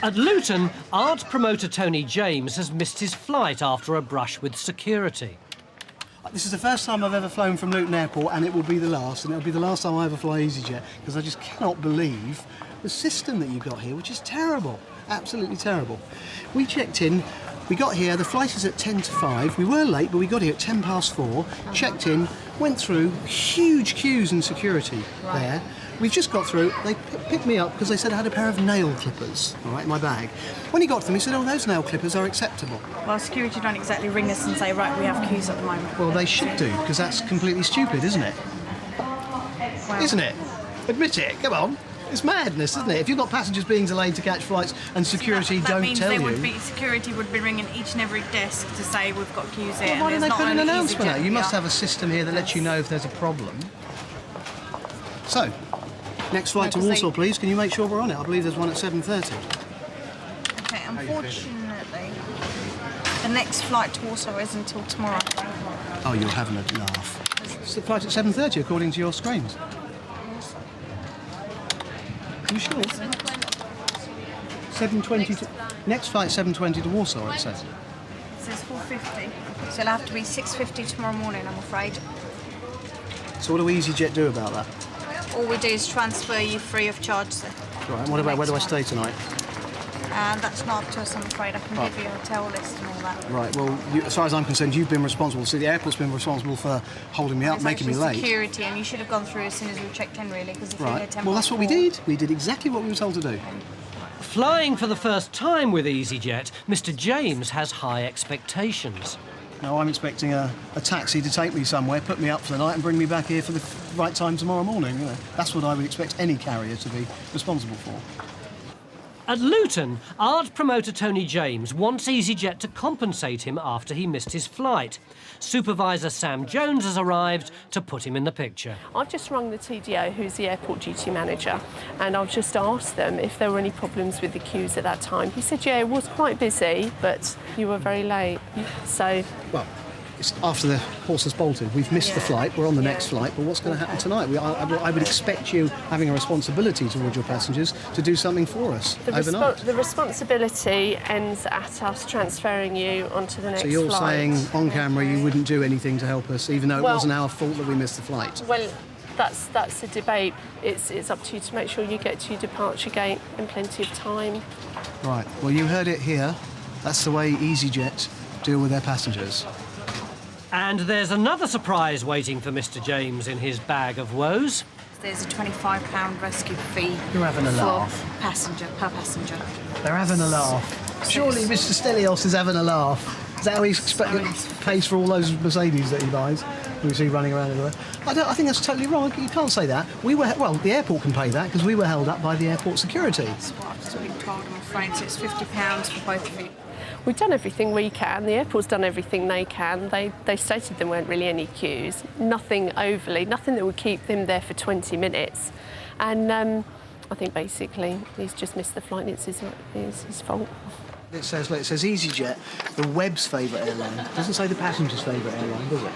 At Luton, art promoter Tony James has missed his flight after a brush with security. This is the first time I've ever flown from Luton Airport, and it will be the last, and it'll be the last time I ever fly easyJet, because I just cannot believe the system that you've got here, which is terrible, absolutely terrible. We checked in, we got here, the flight is at 10 to 5, we were late, but we got here at 10 past 4, checked in, went through huge queues in security there. We've just got through, they picked me up because they said I had a pair of nail clippers, all right, in my bag. When he got to them, he said, oh, those nail clippers are acceptable. Well, security don't exactly ring us and say, right, we have queues at the moment. Well, they should do, because that's completely stupid, isn't it? Well, Isn't it? Admit it, come on. It's madness, isn't it? If you've got passengers being delayed to catch flights and security that don't means tell security would be ringing each and every desk to say we've got queues here. Well, why don't and they there's put not an only announcement out? easyJet You must here. have a system here that lets you know if there's a problem. So, next flight to Warsaw, please. Can you make sure we're on it? I believe there's one at 7:30. Okay, unfortunately, the next flight to Warsaw isn't until tomorrow. Oh, you're having a laugh. It's the flight at 7:30, according to your screens. Are you sure? 7:20 to... Next flight, 7:20 to Warsaw, it says. It says 4:50, so it'll have to be 6:50 tomorrow morning, I'm afraid. So what do easyJet do about that? All we do is transfer you free of charge, sir. Right, and what about where do I stay tonight? That's not up to us, I'm afraid. I can give you a hotel list and all that. Right, well, as far as I'm concerned, you've been responsible. So the airport's been responsible for holding me up, It's making me actually late. security, and you should have gone through as soon as we checked in, really, because if you're here Right, 10 well, that's past what we 4, did. We did exactly what we were told to do. Flying for the first time with easyJet, Mr James has high expectations. Now, I'm expecting a taxi to take me somewhere, put me up for the night and bring me back here for the right time tomorrow morning. You know, that's what I would expect any carrier to be responsible for. At Luton, art promoter Tony James wants easyJet to compensate him after he missed his flight. Supervisor Sam Jones has arrived to put him in the picture. I've just rung the TDO, who's the airport duty manager, and I've just asked them if there were any problems with the queues at that time. He said, yeah, it was quite busy, but you were very late. So... Well, it's after the horse has bolted. We've missed the flight. We're on the next flight. But what's going to happen tonight? I would expect you, having a responsibility towards your passengers, to do something for us overnight. The responsibility ends at us transferring you onto the next flight. So you're saying on camera you wouldn't do anything to help us, even though it wasn't our fault that we missed the flight? Well, that's a debate. It's up to you to make sure you get to your departure gate in plenty of time. Right. Well, you heard it here. That's the way easyJet deal with their passengers. And there's another surprise waiting for Mr James in his bag of woes. There's a £25 rescue fee You're having a laugh. per passenger. They're having a laugh. Surely Mr Stelios is having a laugh. Is that how he pays for all those Mercedes that he buys? We see running around everywhere. I think that's totally wrong. You can't say that. Well, the airport can pay that because we were held up by the airport security. That's what I've just been told, I'm afraid. So it's £50 for both of you. We've done everything we can. The airport's done everything they can. They stated there weren't really any queues. Nothing overly, nothing that would keep them there for 20 minutes. And I think basically he's just missed the flight and it's his fault. It says easyJet, the web's favourite airline. It doesn't say the passenger's favourite airline, does it?